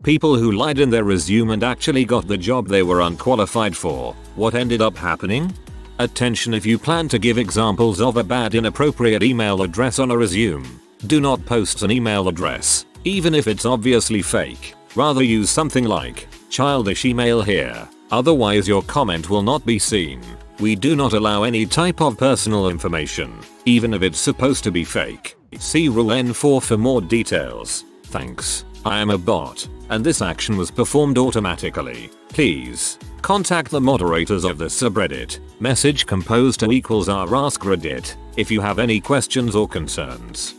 People who lied in their resume and actually got the job they were unqualified for. What ended up happening? Attention, if you plan to give examples of a bad inappropriate email address on a resume, do not post an email address, even if it's obviously fake. Rather use something like childish email here, otherwise your comment will not be seen. We do not allow any type of personal information, even if it's supposed to be fake. See Rule N4 for more details. Thanks. I am a bot, and this action was performed automatically. Please contact the moderators of this subreddit. Message composed to equals r AskReddit if you have any questions or concerns.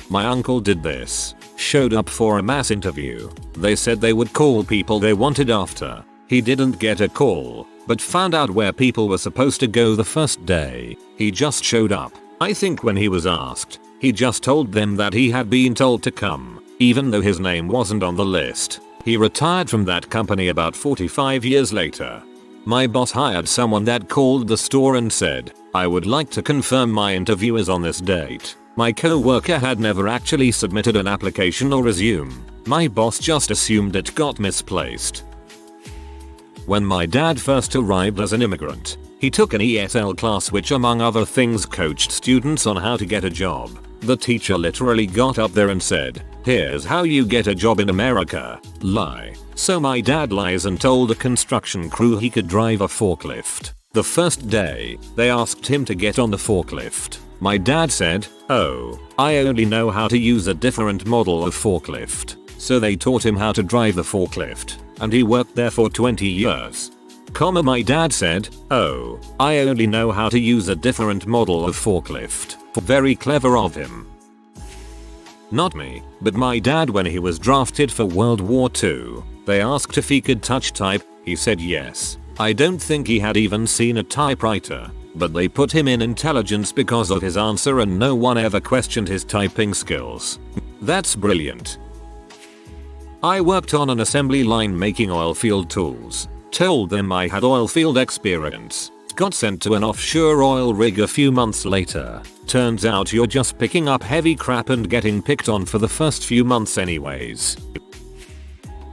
My uncle did this. Showed up for a mass interview. They said they would call people they wanted after. He didn't get a call, but found out where people were supposed to go the first day. He just showed up. I think when he was asked, he just told them that he had been told to come, even though his name wasn't on the list. He retired from that company about 45 years later. My boss hired someone that called the store and said, "I would like to confirm my interview is on this date." My co-worker had never actually submitted an application or resume. My boss just assumed it got misplaced. When my dad first arrived as an immigrant, he took an ESL class which among other things coached students on how to get a job. The teacher literally got up there and said, "Here's how you get a job in America." Lie. So my dad lies and told a construction crew he could drive a forklift. The first day, they asked him to get on the forklift. My dad said, "Oh, I only know how to use a different model of forklift." So they taught him how to drive the forklift, and he worked there for 20 years. My dad said, "Oh, I only know how to use a different model of forklift." Very clever of him. Not me, but my dad when he was drafted for World War II. They asked if he could touch type, he said yes. I don't think he had even seen a typewriter, but they put him in intelligence because of his answer and no one ever questioned his typing skills. That's brilliant. I worked on an assembly line making oil field tools. Told them I had oil field experience. Got sent to an offshore oil rig a few months later. Turns out you're just picking up heavy crap and getting picked on for the first few months anyways.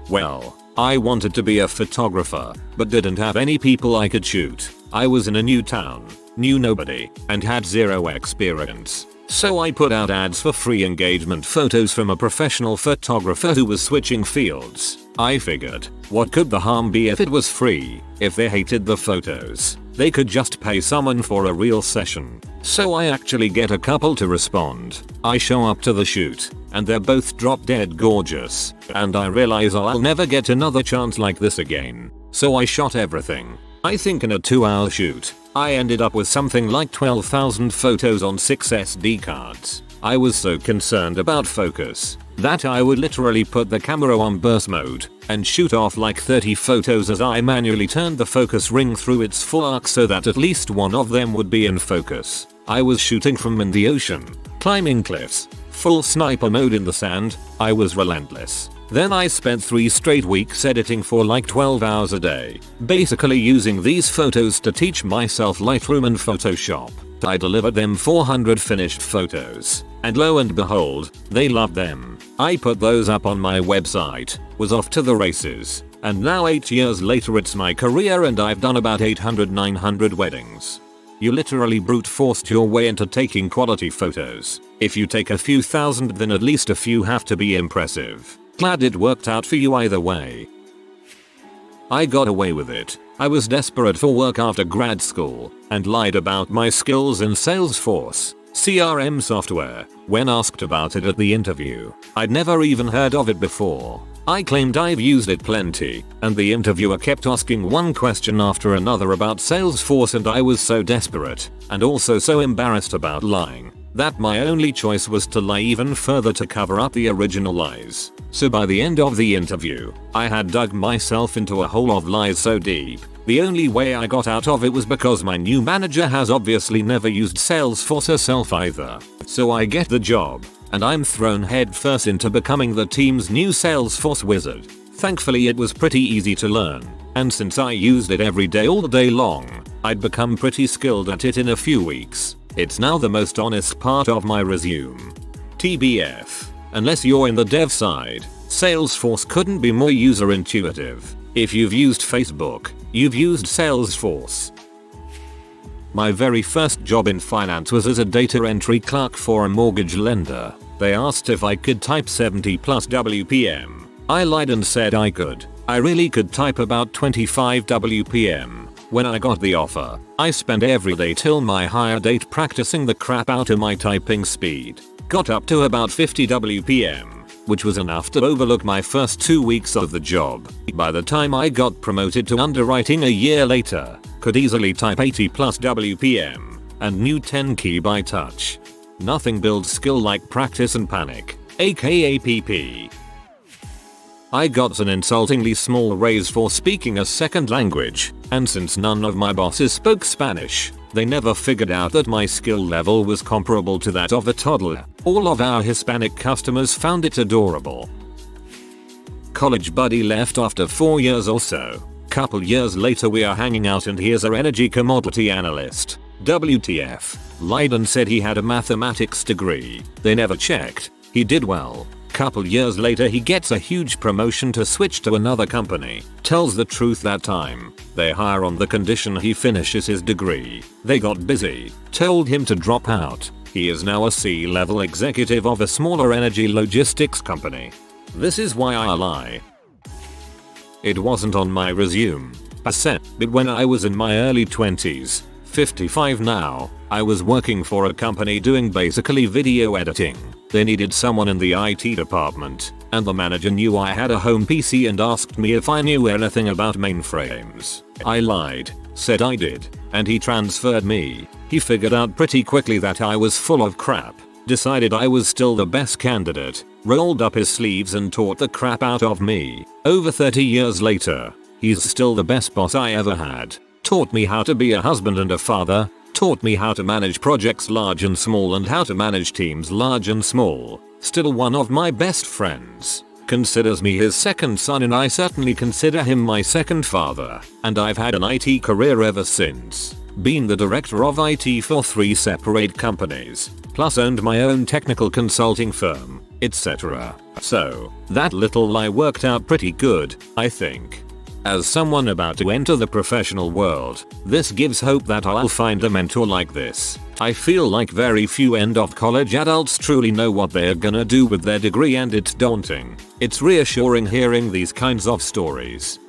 Well, I wanted to be a photographer, but didn't have any people I could shoot. I was in a new town, knew nobody, and had zero experience. So I put out ads for free engagement photos from a professional photographer who was switching fields. I figured, what could the harm be if it was free? If they hated the photos, they could just pay someone for a real session. So I actually get a couple to respond. I show up to the shoot, and they're both drop dead gorgeous, and I realize I'll never get another chance like this again. So I shot everything. I think in a 2-hour shoot, I ended up with something like 12,000 photos on 6 SD cards. I was so concerned about focus that I would literally put the camera on burst mode and shoot off like 30 photos as I manually turned the focus ring through its full arc so that at least one of them would be in focus. I was shooting from in the ocean, climbing cliffs, full sniper mode in the sand. I was relentless. Then I spent 3 straight weeks editing for like 12 hours a day, basically using these photos to teach myself Lightroom and Photoshop. I delivered them 400 finished photos, and lo and behold, they loved them. I put those up on my website, was off to the races, and now 8 years later it's my career and I've done about 800-900 weddings. You literally brute forced your way into taking quality photos. If you take a few thousand then at least a few have to be impressive. Glad it worked out for you either way. I got away with it. I was desperate for work after grad school and lied about my skills in Salesforce, CRM software, when asked about it at the interview. I'd never even heard of it before. I claimed I've used it plenty, and the interviewer kept asking one question after another about Salesforce and I was so desperate, and also so embarrassed about lying, that my only choice was to lie even further to cover up the original lies. So by the end of the interview, I had dug myself into a hole of lies so deep, the only way I got out of it was because my new manager has obviously never used Salesforce herself either. So I get the job, and I'm thrown headfirst into becoming the team's new Salesforce wizard. Thankfully it was pretty easy to learn, and since I used it every day all day long, I'd become pretty skilled at it in a few weeks. It's now the most honest part of my resume. TBF. Unless you're in the dev side, Salesforce couldn't be more user intuitive. If you've used Facebook, you've used Salesforce. My very first job in finance was as a data entry clerk for a mortgage lender. They asked if I could type 70 plus WPM. I lied and said I could. I really could type about 25 WPM. When I got the offer, I spent every day till my hire date practicing the crap out of my typing speed. Got up to about 50 WPM, which was enough to overlook my first 2 weeks of the job. By the time I got promoted to underwriting a year later, could easily type 80 plus WPM and knew 10 key by touch. Nothing builds skill like practice and panic, aka PP. I got an insultingly small raise for speaking a second language, and since none of my bosses spoke Spanish, they never figured out that my skill level was comparable to that of a toddler. All of our Hispanic customers found it adorable. College buddy left after 4 years or so. Couple years later we are hanging out and here's our energy commodity analyst. WTF. Lied and said he had a mathematics degree. They never checked. He did well. Couple years later he gets a huge promotion to switch to another company. Tells the truth that time. They hire on the condition he finishes his degree. They got busy. Told him to drop out. He is now a C-level executive of a smaller energy logistics company. This is why I lie. It wasn't on my resume. I said, but when I was in my early 20s, 55 now, I was working for a company doing basically video editing. They needed someone in the IT department, and the manager knew I had a home PC and asked me if I knew anything about mainframes. I lied, said I did, and he transferred me. He figured out pretty quickly that I was full of crap, decided I was still the best candidate, rolled up his sleeves and taught the crap out of me. Over 30 years later, he's still the best boss I ever had. Taught me how to be a husband and a father, taught me how to manage projects large and small and how to manage teams large and small. Still one of my best friends. Considers me his second son and I certainly consider him my second father. And I've had an IT career ever since. Been the director of IT for 3 separate companies. Plus owned my own technical consulting firm, etc. So, that little lie worked out pretty good, I think. As someone about to enter the professional world, this gives hope that I'll find a mentor like this. I feel like very few end of college adults truly know what they're gonna do with their degree and it's daunting. It's reassuring hearing these kinds of stories.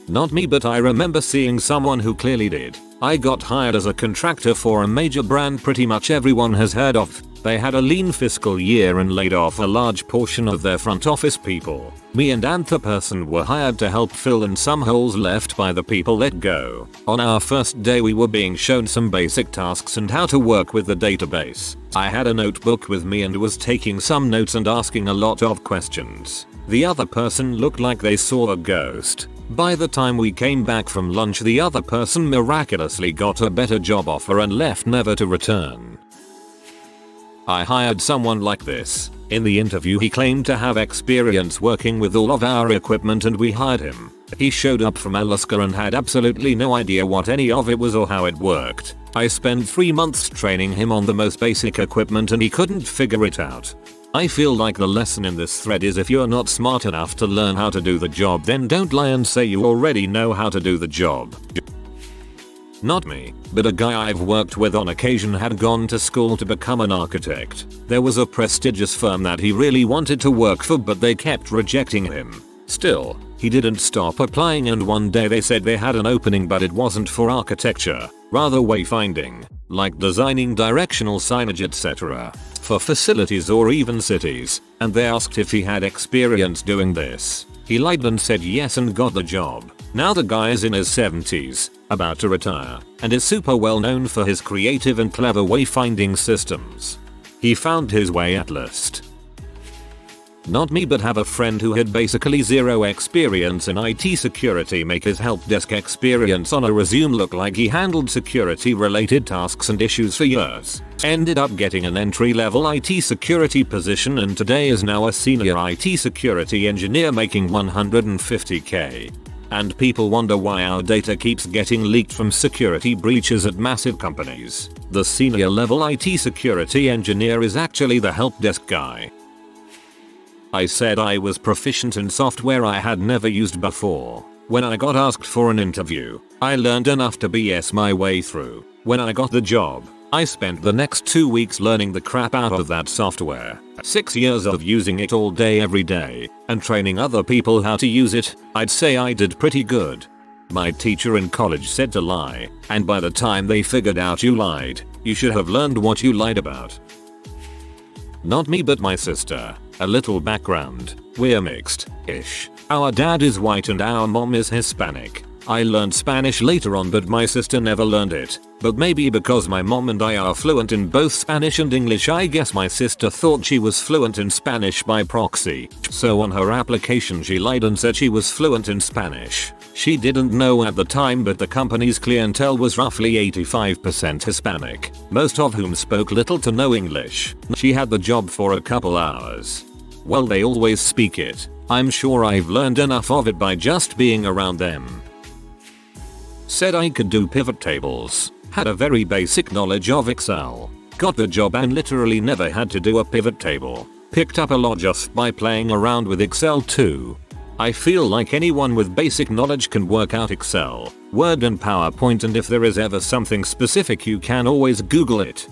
Not me, but I remember seeing someone who clearly did. I got hired as a contractor for a major brand pretty much everyone has heard of. They had a lean fiscal year and laid off a large portion of their front office people. Me and the person were hired to help fill in some holes left by the people let go. On our first day we were being shown some basic tasks and how to work with the database. I had a notebook with me and was taking some notes and asking a lot of questions. The other person looked like they saw a ghost. By the time we came back from lunch the other person miraculously got a better job offer and left never to return. I hired someone like this. In the interview he claimed to have experience working with all of our equipment and we hired him. He showed up from Alaska and had absolutely no idea what any of it was or how it worked. I spent 3 months training him on the most basic equipment and he couldn't figure it out. I feel like the lesson in this thread is if you're not smart enough to learn how to do the job, then don't lie and say you already know how to do the job. Not me, but a guy I've worked with on occasion had gone to school to become an architect. There was a prestigious firm that he really wanted to work for but they kept rejecting him. Still, he didn't stop applying and one day they said they had an opening but it wasn't for architecture, rather wayfinding, like designing directional signage etc. for facilities or even cities, and they asked if he had experience doing this. He lied and said yes and got the job. Now the guy is in his 70s, about to retire, and is super well known for his creative and clever wayfinding systems. He found his way at last. Not me, but have a friend who had basically zero experience in IT security make his help desk experience on a resume look like he handled security related tasks and issues for years. Ended up getting an entry level IT security position and today is now a senior IT security engineer making 150k. And people wonder why our data keeps getting leaked from security breaches at massive companies. The senior level IT security engineer is actually the help desk guy. I said I was proficient in software I had never used before. When I got asked for an interview, I learned enough to BS my way through. When I got the job, I spent the next 2 weeks learning the crap out of that software. 6 years of using it all day every day, and training other people how to use it. I'd say I did pretty good. My teacher in college said to lie, and by the time they figured out you lied, you should have learned what you lied about. Not me but my sister. A little background, we're mixed-ish. Our dad is white and our mom is Hispanic. I learned Spanish later on but my sister never learned it. But maybe because my mom and I are fluent in both Spanish and English, I guess my sister thought she was fluent in Spanish by proxy. So on her application she lied and said she was fluent in Spanish. She didn't know at the time, but the company's clientele was roughly 85% Hispanic, most of whom spoke little to no English. She had the job for a couple hours. Well, they always speak it. I'm sure I've learned enough of it by just being around them. Said I could do pivot tables. Had a very basic knowledge of Excel. Got the job and literally never had to do a pivot table. Picked up a lot just by playing around with Excel too. I feel like anyone with basic knowledge can work out Excel, Word and PowerPoint, and if there is ever something specific you can always Google it.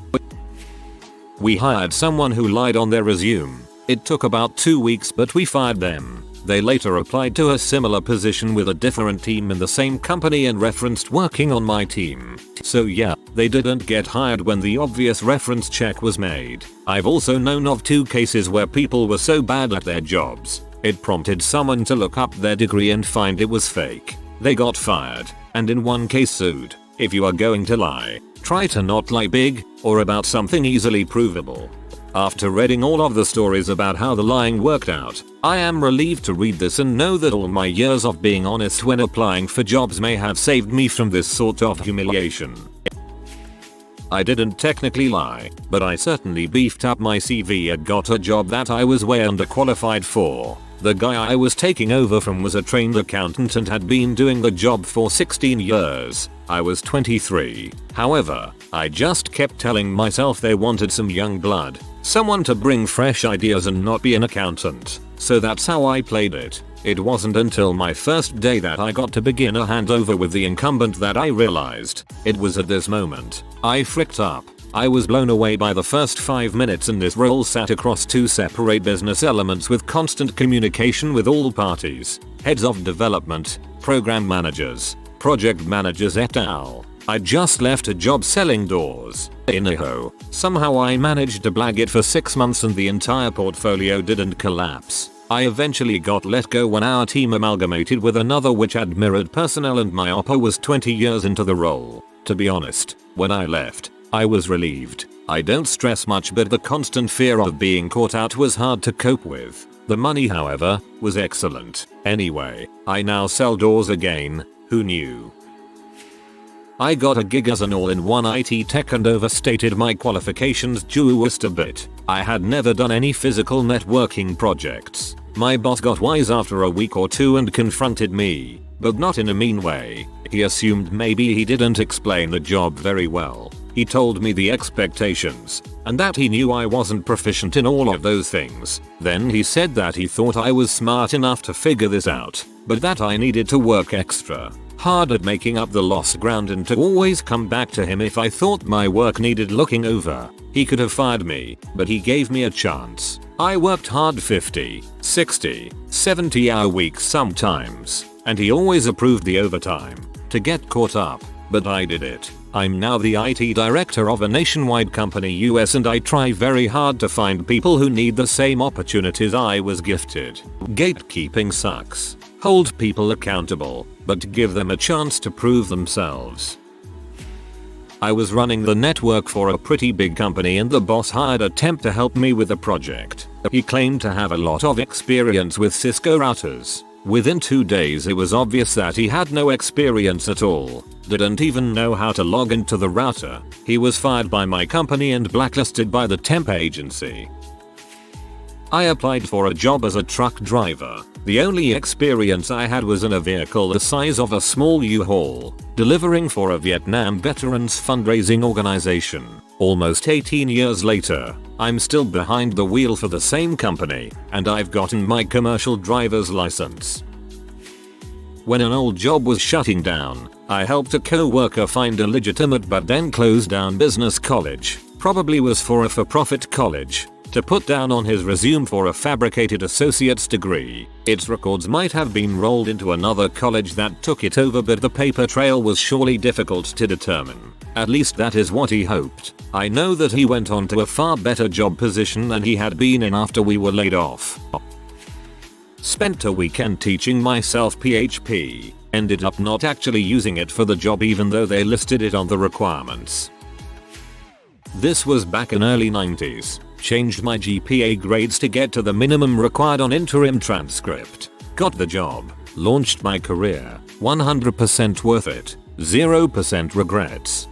We hired someone who lied on their resume. It took about 2 weeks but we fired them. They later applied to a similar position with a different team in the same company and referenced working on my team. So yeah, they didn't get hired when the obvious reference check was made. I've also known of 2 cases where people were so bad at their jobs, it prompted someone to look up their degree and find it was fake. They got fired, and in one case sued. If you are going to lie, try to not lie big, or about something easily provable. After reading all of the stories about how the lying worked out, I am relieved to read this and know that all my years of being honest when applying for jobs may have saved me from this sort of humiliation. I didn't technically lie, but I certainly beefed up my CV and got a job that I was way underqualified for. The guy I was taking over from was a trained accountant and had been doing the job for 16 years. I was 23. However, I just kept telling myself they wanted some young blood, someone to bring fresh ideas and not be an accountant. So that's how I played it. It wasn't until my first day that I got to begin a handover with the incumbent that I realized. It was at this moment I fricked up. I was blown away by the first 5 minutes, and this role sat across 2 separate business elements with constant communication with all parties, heads of development, program managers, project managers et al. I just left a job selling doors. Anyhow, somehow I managed to blag it for 6 months and the entire portfolio didn't collapse. I eventually got let go when our team amalgamated with another which had mirrored personnel and my oppo was 20 years into the role. To be honest, when I left, I was relieved. I don't stress much, but the constant fear of being caught out was hard to cope with. The money, however, was excellent. Anyway, I now sell doors again. Who knew? I got a gig as an all-in-one IT tech and overstated my qualifications just a bit. I had never done any physical networking projects. My boss got wise after a week or 2 and confronted me, but not in a mean way. He assumed maybe he didn't explain the job very well. He told me the expectations, and that he knew I wasn't proficient in all of those things. Then he said that he thought I was smart enough to figure this out, but that I needed to work extra hard at making up the lost ground and to always come back to him if I thought my work needed looking over. He could have fired me, but he gave me a chance. I worked hard 50, 60, 70-hour weeks sometimes, and he always approved the overtime to get caught up, but I did it. I'm now the IT director of a nationwide company US, and I try very hard to find people who need the same opportunities I was gifted. Gatekeeping sucks. Hold people accountable, but give them a chance to prove themselves. I was running the network for a pretty big company and the boss hired a temp to help me with a project. He claimed to have a lot of experience with Cisco routers. Within 2 days it was obvious that he had no experience at all, didn't even know how to log into the router. He was fired by my company and blacklisted by the temp agency. I applied for a job as a truck driver. The only experience I had was in a vehicle the size of a small U-Haul, delivering for a Vietnam veterans fundraising organization. Almost 18 years later, I'm still behind the wheel for the same company, and I've gotten my commercial driver's license. When an old job was shutting down, I helped a co-worker find a legitimate but then closed down business college, probably was for a for-profit college, to put down on his resume for a fabricated associate's degree. Its records might have been rolled into another college that took it over, but the paper trail was surely difficult to determine. At least that is what he hoped. I know that he went on to a far better job position than he had been in after we were laid off. Spent a weekend teaching myself PHP. Ended up not actually using it for the job even though they listed it on the requirements. This was back in early 90s. Changed my GPA grades to get to the minimum required on interim transcript. Got the job. Launched my career. 100% worth it. 0% regrets.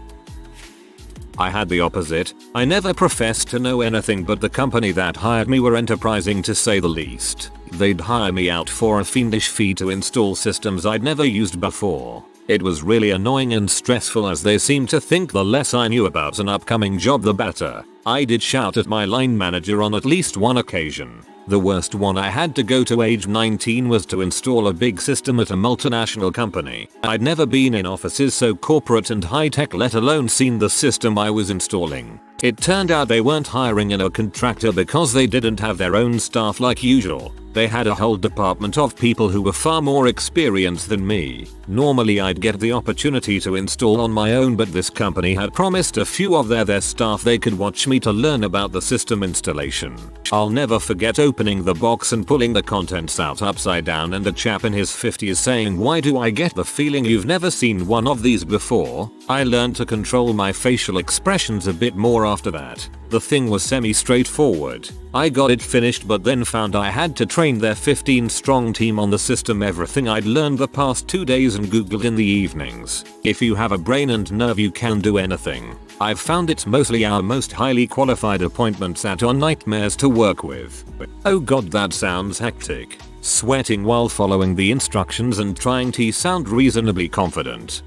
I had the opposite. I never professed to know anything, but the company that hired me were enterprising to say the least. They'd hire me out for a fiendish fee to install systems I'd never used before. It was really annoying and stressful, as they seemed to think the less I knew about an upcoming job the better. I did shout at my line manager on at least one occasion. The worst one I had to go to age 19 was to install a big system at a multinational company. I'd never been in offices so corporate and high-tech, let alone seen the system I was installing. It turned out they weren't hiring in a contractor because they didn't have their own staff like usual. They had a whole department of people who were far more experienced than me. Normally I'd get the opportunity to install on my own, but this company had promised a few of their staff they could watch me to learn about the system installation. I'll never forget opening the box and pulling the contents out upside down, and a chap in his 50s saying, "Why do I get the feeling you've never seen one of these before?" I learned to control my facial expressions a bit more after that. The thing was semi-straightforward. I got it finished, but then found I had to train their 15-strong team on the system. Everything I'd learned the past 2 days and googled in the evenings. If you have a brain and nerve, you can do anything. I've found it's mostly our most highly qualified appointments that are nightmares to work with. Oh god, that sounds hectic. Sweating while following the instructions and trying to sound reasonably confident.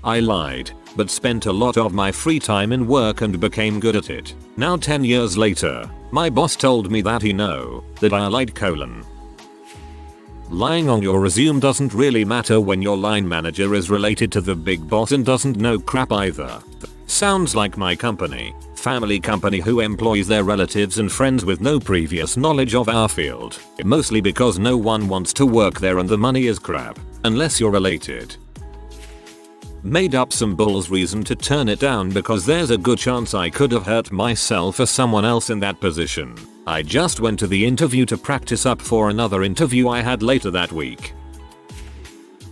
I lied, but spent a lot of my free time in work and became good at it. Now 10 years later, my boss told me that that I lied. Lying on your resume doesn't really matter when your line manager is related to the big boss and doesn't know crap either. Sounds like my company. Family company who employs their relatives and friends with no previous knowledge of our field. Mostly because no one wants to work there and the money is crap. Unless you're related. Made up some bull's reason to turn it down because there's a good chance I could have hurt myself or someone else in that position. I just went to the interview to practice up for another interview I had later that week.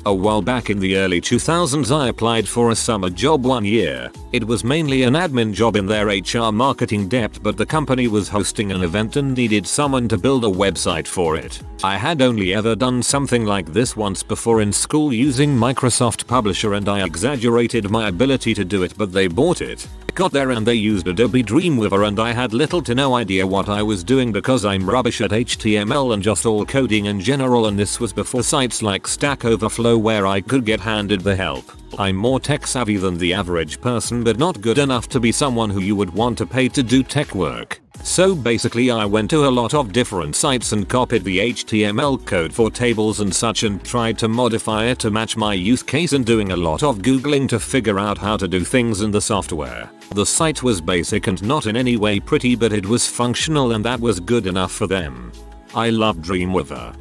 A while back in the early 2000s, I applied for a summer job 1 year. It was mainly an admin job in their HR marketing depth, but the company was hosting an event and needed someone to build a website for it. I had only ever done something like this once before in school using Microsoft Publisher, and I exaggerated my ability to do it, but they bought it. Got there and they used Adobe Dreamweaver, and I had little to no idea what I was doing because I'm rubbish at HTML and just all coding in general, and this was before sites like Stack Overflow where I could get handed the help. I'm more tech savvy than the average person, but not good enough to be someone who you would want to pay to do tech work. So basically I went to a lot of different sites and copied the HTML code for tables and such and tried to modify it to match my use case, and doing a lot of googling to figure out how to do things in the software. The site was basic and not in any way pretty, but it was functional and that was good enough for them. I love Dreamweaver.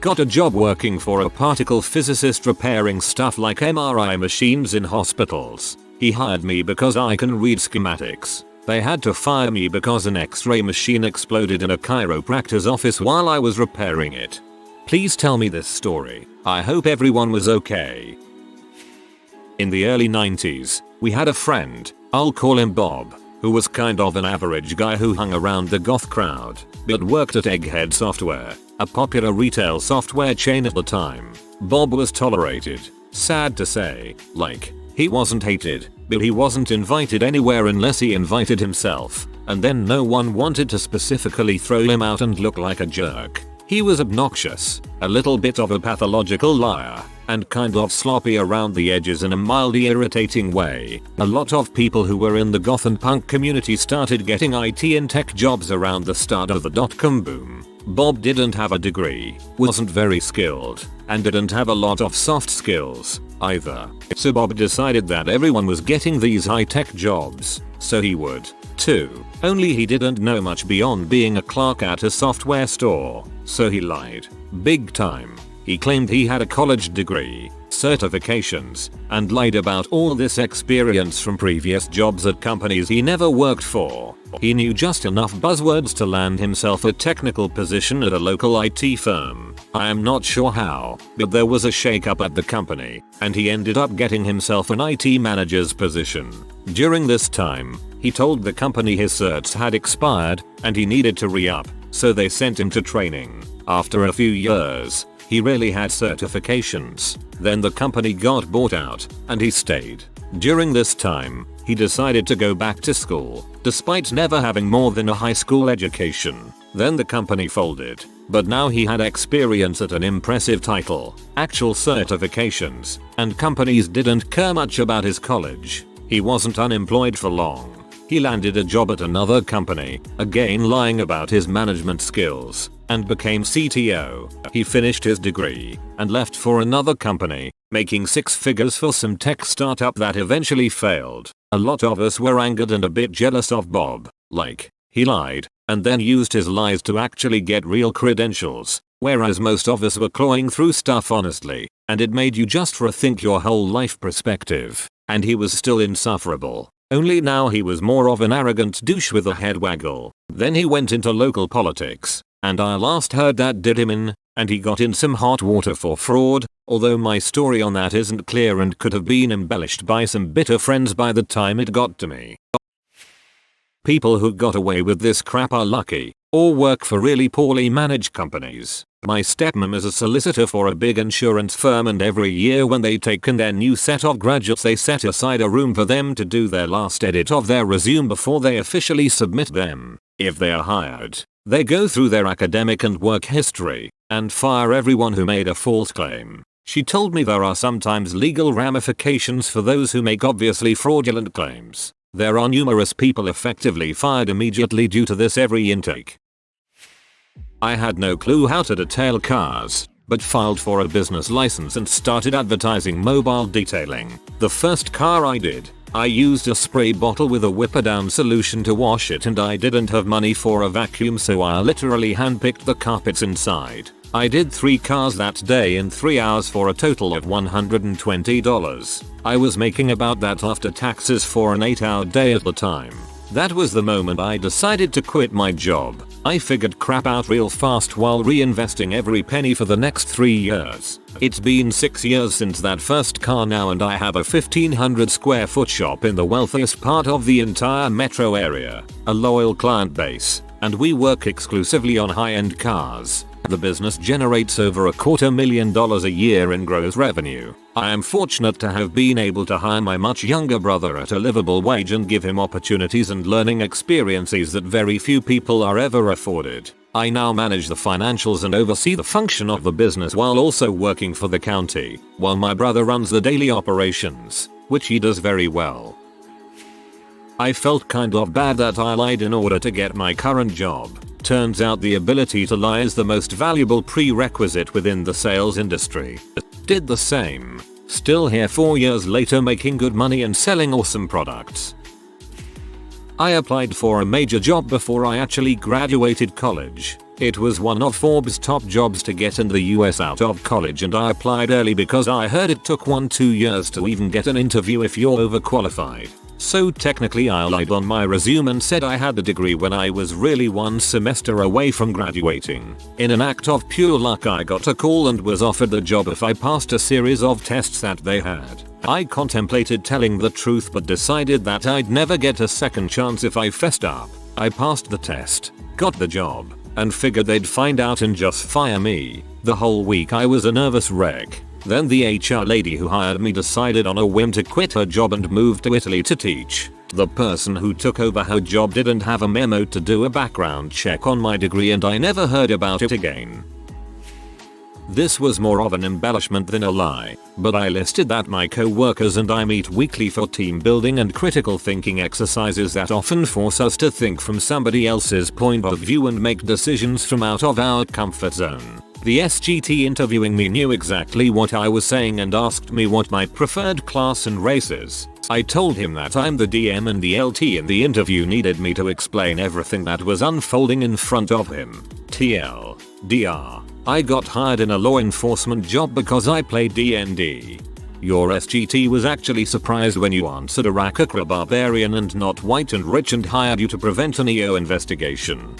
Got a job working for a particle physicist repairing stuff like MRI machines in hospitals. He hired me because I can read schematics. They had to fire me because an X-ray machine exploded in a chiropractor's office while I was repairing it. Please tell me this story. I hope everyone was okay. In the early 90s, we had a friend, I'll call him Bob, who was kind of an average guy who hung around the goth crowd, but worked at Egghead Software, a popular retail software chain at the time. Bob was tolerated. Sad to say, he wasn't hated, but he wasn't invited anywhere unless he invited himself, and then no one wanted to specifically throw him out and look like a jerk. He was obnoxious, a little bit of a pathological liar, and kind of sloppy around the edges in a mildly irritating way. A lot of people who were in the goth and punk community started getting IT and tech jobs around the start of the dot-com boom. Bob didn't have a degree, wasn't very skilled, and didn't have a lot of soft skills either. So Bob decided that everyone was getting these high-tech jobs, so he would too. Only he didn't know much beyond being a clerk at a software store, so he lied. Big time. He claimed he had a college degree, certifications, and lied about all this experience from previous jobs at companies he never worked for. He knew just enough buzzwords to land himself a technical position at a local IT firm. I am not sure how, but there was a shakeup at the company, and he ended up getting himself an IT manager's position. During this time, he told the company his certs had expired, and he needed to re-up, so they sent him to training. After a few years, he really had certifications. Then the company got bought out, and he stayed. During this time, he decided to go back to school, despite never having more than a high school education. Then the company folded, but now he had experience at an impressive title, actual certifications, and companies didn't care much about his college. He wasn't unemployed for long. He landed a job at another company, again lying about his management skills, and became CTO. He finished his degree and left for another company, making six figures for some tech startup that eventually failed. A lot of us were angered and a bit jealous of Bob. Like, he lied and then used his lies to actually get real credentials, whereas most of us were clawing through stuff honestly, and it made you just rethink your whole life perspective. And he was still insufferable. Only now he was more of an arrogant douche with a head waggle. Then he went into local politics, and I last heard that did him in, and he got in some hot water for fraud, although my story on that isn't clear and could have been embellished by some bitter friends by the time it got to me. People who got away with this crap are lucky, or work for really poorly managed companies. My stepmom is a solicitor for a big insurance firm, and every year when they take in their new set of graduates they set aside a room for them to do their last edit of their resume before they officially submit them. If they are hired, they go through their academic and work history, and fire everyone who made a false claim. She told me there are sometimes legal ramifications for those who make obviously fraudulent claims. There are numerous people effectively fired immediately due to this every intake. I had no clue how to detail cars, but filed for a business license and started advertising mobile detailing. The first car I did, I used a spray bottle with a whipper down solution to wash it, and I didn't have money for a vacuum, so I literally handpicked the carpets inside. I did 3 cars that day in 3 hours for a total of $120. I was making about that after taxes for an 8-hour day at the time. That was the moment I decided to quit my job. I figured crap out real fast while reinvesting every penny for the next 3 years. It's been 6 years since that first car now, and I have a 1,500 square foot shop in the wealthiest part of the entire metro area, a loyal client base, and we work exclusively on high-end cars. The business generates over $250,000 a year in gross revenue. I am fortunate to have been able to hire my much younger brother at a livable wage and give him opportunities and learning experiences that very few people are ever afforded. I now manage the financials and oversee the function of the business while also working for the county, while my brother runs the daily operations, which he does very well. I felt kind of bad that I lied in order to get my current job. Turns out the ability to lie is the most valuable prerequisite within the sales industry. Did the same. Still here 4 years later, making good money and selling awesome products. I applied for a major job before I actually graduated college. It was one of Forbes' top jobs to get in the US out of college, and I applied early because I heard it took 1-2 years to even get an interview if you're overqualified. So technically I lied on my resume and said I had a degree when I was really 1 semester away from graduating. In an act of pure luck, I got a call and was offered the job if I passed a series of tests that they had. I contemplated telling the truth but decided that I'd never get a second chance if I fessed up. I passed the test, got the job, and figured they'd find out and just fire me. The whole week I was a nervous wreck. Then the HR lady who hired me decided on a whim to quit her job and move to Italy to teach. The person who took over her job didn't have a memo to do a background check on my degree, and I never heard about it again. This was more of an embellishment than a lie, but I listed that my co-workers and I meet weekly for team building and critical thinking exercises that often force us to think from somebody else's point of view and make decisions from out of our comfort zone. The SGT interviewing me knew exactly what I was saying and asked me what my preferred class and race is. I told him that I'm the DM and the LT, and the interview needed me to explain everything that was unfolding in front of him. TLDR. I got hired in a law enforcement job because I played D&D. Your SGT was actually surprised when you answered Arakakra barbarian and not white and rich and hired you to prevent an EO investigation.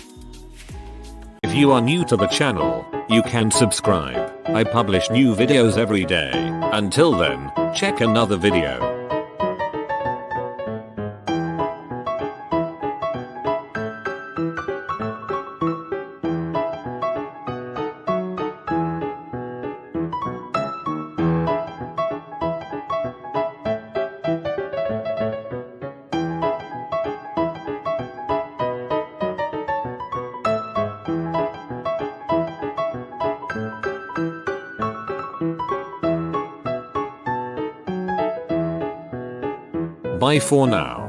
If you are new to the channel, you can subscribe. I publish new videos every day. Until then, check another video. Bye for now.